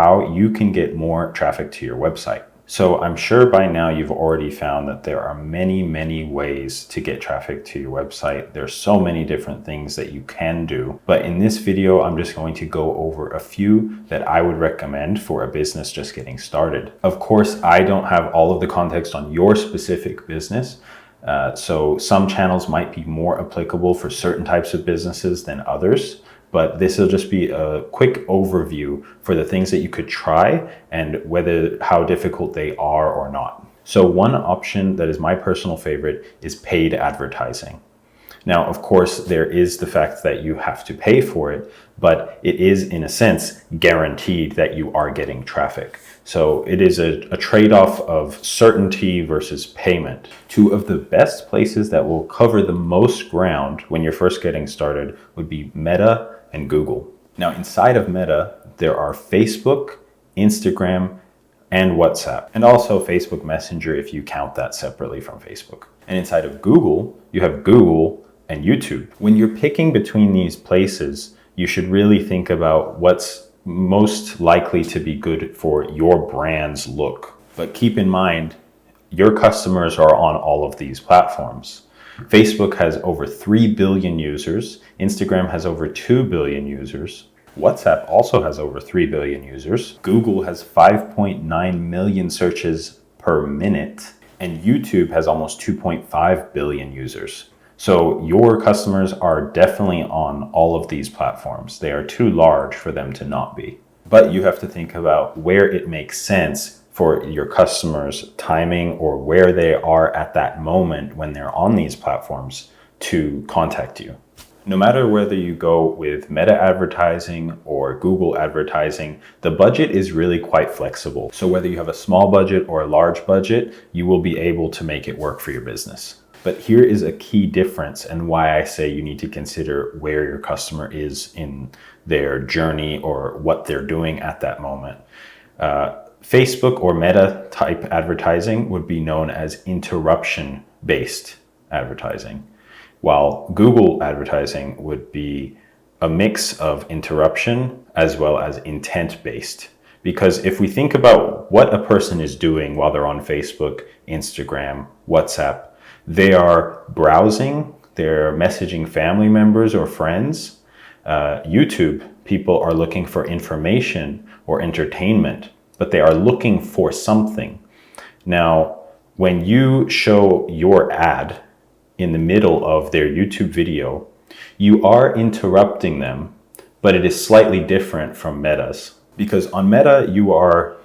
how you can get more traffic to your website. So I'm sure by now you've already found that there are many ways to get traffic to your website. There's so many different things that you can do. But in this video, I'm just going to go over a few that I would recommend for a business just getting started. Of course, I don't have all of the context on your specific business. So some channels might be more applicable for certain types of businesses than others. But this will just be a quick overview for the things that you could try and how difficult they are or not. So one option that is my personal favorite is paid advertising. Now, of course, there is the fact that you have to pay for it, but it is, in a sense, guaranteed that you are getting traffic. So it is a trade-off of certainty versus payment. Two of the best places that will cover the most ground when you're first getting started would be Meta and Google. Now, inside of Meta, there are Facebook, Instagram, and WhatsApp, and also Facebook Messenger if you count that separately from Facebook. And inside of Google, you have Google and YouTube. When you're picking between these places, you should really think about what's most likely to be good for your brand's look. But keep in mind, your customers are on all of these platforms. Facebook has over 3 billion users. Instagram has over 2 billion users. WhatsApp also has over 3 billion users. Google has 5.9 million searches per minute. And YouTube has almost 2.5 billion users. So your customers are definitely on all of these platforms. They are too large for them to not be. But you have to think about where it makes sense for your customers' timing or where they are at that moment when they're on these platforms to contact you. No matter whether you go with Meta advertising or Google advertising, the budget is really quite flexible. So whether you have a small budget or a large budget, you will be able to make it work for your business. But here is a key difference and why I say you need to consider where your customer is in their journey or what they're doing at that moment. Facebook or Meta type advertising would be known as interruption-based advertising, while Google advertising would be a mix of interruption as well as intent-based. Because if we think about what a person is doing while they're on Facebook, Instagram, WhatsApp, they are browsing, they're messaging family members or friends. YouTube, people are looking for information or entertainment, but they are looking for something. Now, when you show your ad in the middle of their YouTube video, you are interrupting them, but it is slightly different from Meta's. Because on Meta, you are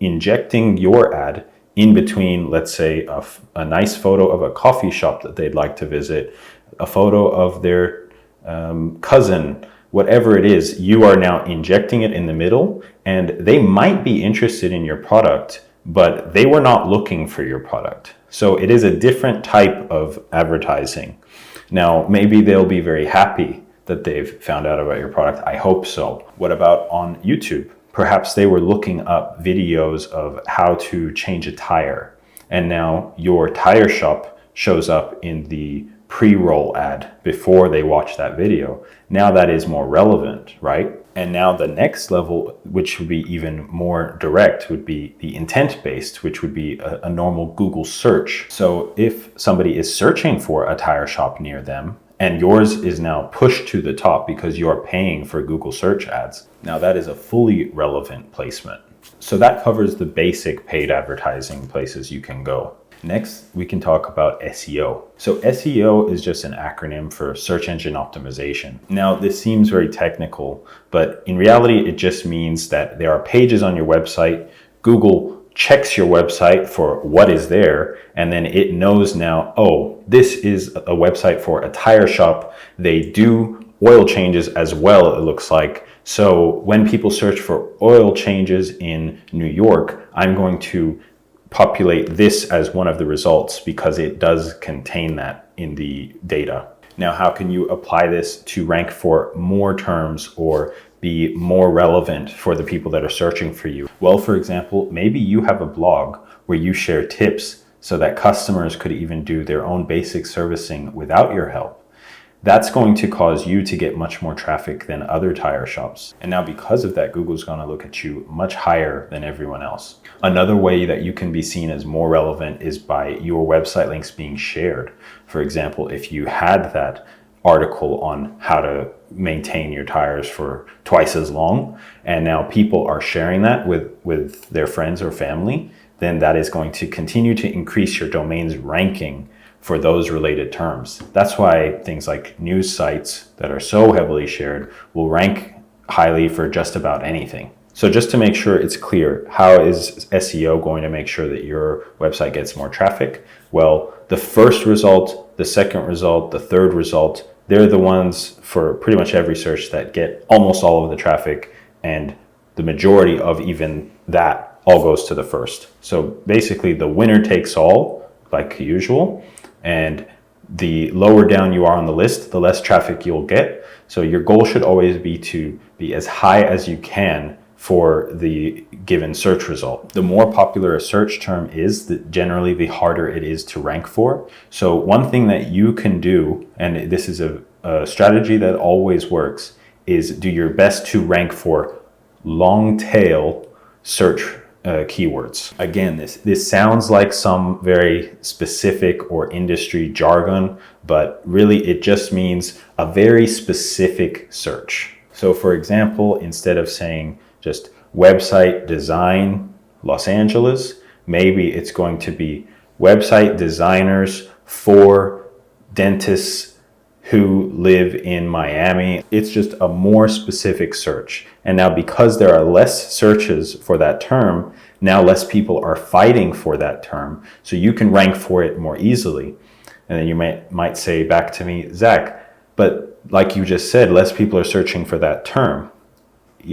injecting your ad in between, let's say, a nice photo of a coffee shop that they'd like to visit, a photo of their cousin, whatever it is, you are now injecting it in the middle, and they might be interested in your product, but they were not looking for your product. So it is a different type of advertising. Now, maybe they'll be very happy that they've found out about your product. I hope so. What about on YouTube? Perhaps they were looking up videos of how to change a tire, and now your tire shop shows up in the pre-roll ad before they watch that video. Now that is more relevant, right? And now the next level, which would be even more direct, would be the intent-based, which would be a normal Google search. So if somebody is searching for a tire shop near them, and yours is now pushed to the top because you are paying for Google search ads, now that is a fully relevant placement. So that covers the basic paid advertising places you can go. Next, we can talk about SEO. So SEO is just an acronym for search engine optimization. Now, this seems very technical, but in reality, it just means that there are pages on your website. Google checks your website for what is there, and then it knows now, oh, this is a website for a tire shop. They do oil changes as well, it looks like. So when people search for oil changes in New York, I'm going to populate this as one of the results because it does contain that in the data. Now, how can you apply this to rank for more terms or be more relevant for the people that are searching for you? Well, for example, maybe you have a blog where you share tips so that customers could even do their own basic servicing without your help. that's going to cause you to get much more traffic than other tire shops. And now because of that, Google's going to look at you much higher than everyone else. Another way that you can be seen as more relevant is by your website links being shared. For example, if you had that article on how to maintain your tires for twice as long, and now people are sharing that with their friends or family, then that is going to continue to increase your domain's ranking for those related terms. That's why things like news sites that are so heavily shared will rank highly for just about anything. So just to make sure it's clear, how is SEO going to make sure that your website gets more traffic? Well, the first result, the second result, the third result, they're the ones for pretty much every search that get almost all of the traffic, and the majority of even that all goes to the first. So basically the winner takes all, like usual, and the lower down you are on the list, the less traffic you'll get. So your goal should always be to be as high as you can for the given search result. The more popular a search term is, generally the harder it is to rank for. So one thing that you can do, and this is a strategy that always works, is do your best to rank for long tail search keywords. Again, this sounds like some very specific or industry jargon, but really it just means a very specific search. So for example, instead of saying just website design Los Angeles, maybe it's going to be website designers for dentists who live in Miami. It's just a more specific search. And now because there are less searches for that term, now less people are fighting for that term. So you can rank for it more easily. And then you might say back to me, Zach, but like you just said, less people are searching for that term.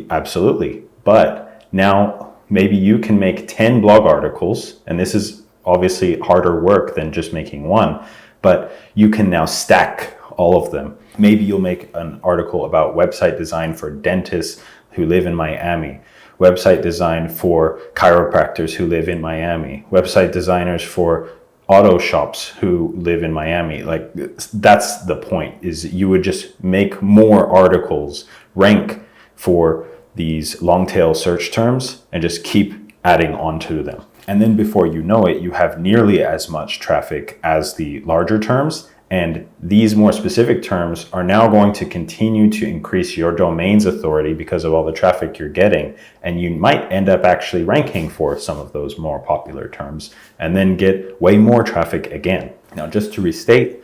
Absolutely. But now maybe you can make 10 blog articles, and this is obviously harder work than just making one, but you can now stack all of them. Maybe you'll make an article about website design for dentists who live in Miami, website design for chiropractors who live in Miami, website designers for auto shops who live in Miami. Like, that's the point, is you would just make more articles rank for these long tail search terms and just keep adding on to them. And then before you know it, you have nearly as much traffic as the larger terms. And these more specific terms are now going to continue to increase your domain's authority because of all the traffic you're getting. And you might end up actually ranking for some of those more popular terms and then get way more traffic again. Now, just to restate,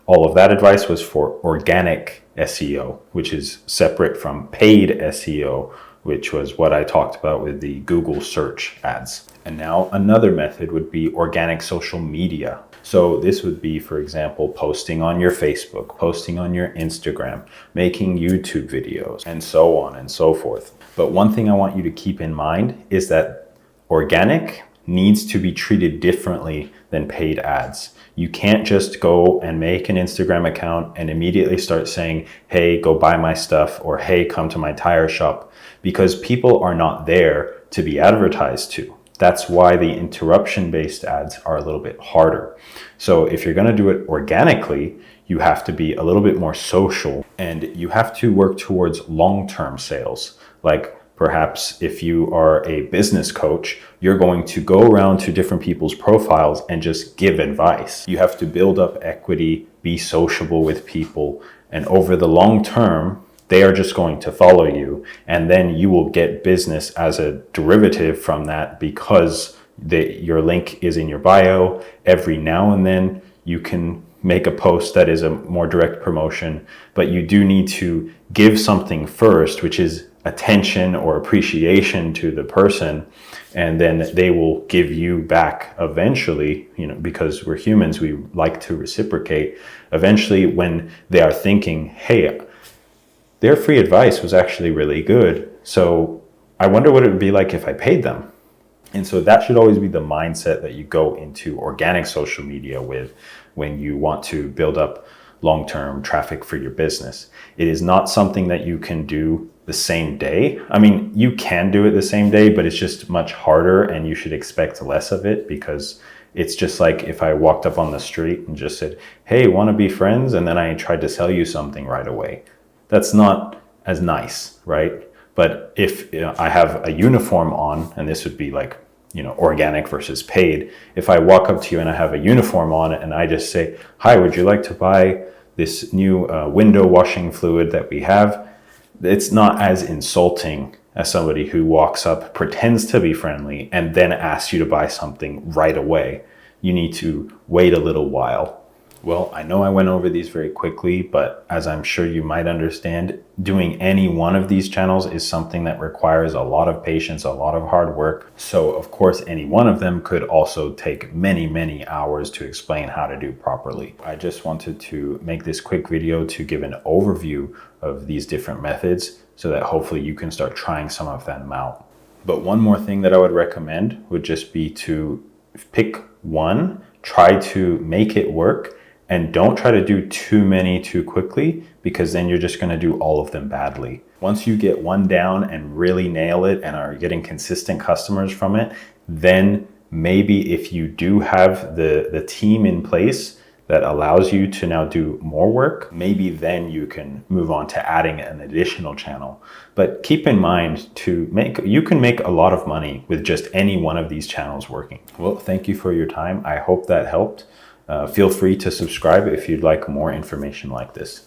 all of that advice was for organic SEO, which is separate from paid SEO, which was what I talked about with the Google search ads. And now another method would be organic social media. So this would be, for example, posting on your Facebook, posting on your Instagram, making YouTube videos, and so on and so forth. But one thing I want you to keep in mind is that organic needs to be treated differently than paid ads. You can't just go and make an Instagram account and immediately start saying, hey, go buy my stuff, or hey, come to my tire shop, because people are not there to be advertised to. That's why the interruption-based ads are a little bit harder. So if you're going to do it organically, you have to be a little bit more social, and you have to work towards long-term sales. Like perhaps if you are a business coach, you're going to go around to different people's profiles and just give advice. You have to build up equity, be sociable with people, and over the long term, they are just going to follow you, and then you will get business as a derivative from that because your link is in your bio. Every now and then you can make a post that is a more direct promotion, but you do need to give something first, which is attention or appreciation to the person, and then they will give you back eventually, because we're humans, we like to reciprocate. Eventually, when they are thinking, hey, their free advice was actually really good, so I wonder what it would be like if I paid them. And so that should always be the mindset that you go into organic social media with when you want to build up long-term traffic for your business. It is not something that you can do the same day. I mean, you can do it the same day, but it's just much harder, and you should expect less of it because It's just like if I walked up on the street and just said, hey, want to be friends? And then I tried to sell you something right away. That's not as nice, right? But if I have a uniform on, and this would be like, organic versus paid. If I walk up to you and I have a uniform on and I just say, hi, would you like to buy this new window washing fluid that we have? It's not as insulting as somebody who walks up, pretends to be friendly, and then asks you to buy something right away. You need to wait a little while. Well, I know I went over these very quickly, but as I'm sure you might understand, doing any one of these channels is something that requires a lot of patience, a lot of hard work. So of course, any one of them could also take many, many hours to explain how to do properly. I just wanted to make this quick video to give an overview of these different methods so that hopefully you can start trying some of them out. But one more thing that I would recommend would just be to pick one, try to make it work, and don't try to do too many too quickly, because then you're just going to do all of them badly. Once you get one down and really nail it and are getting consistent customers from it, then maybe if you do have the team in place that allows you to now do more work, maybe then you can move on to adding an additional channel. But keep in mind you can make a lot of money with just any one of these channels working. Well, thank you for your time. I hope that helped. Feel free to subscribe if you'd like more information like this.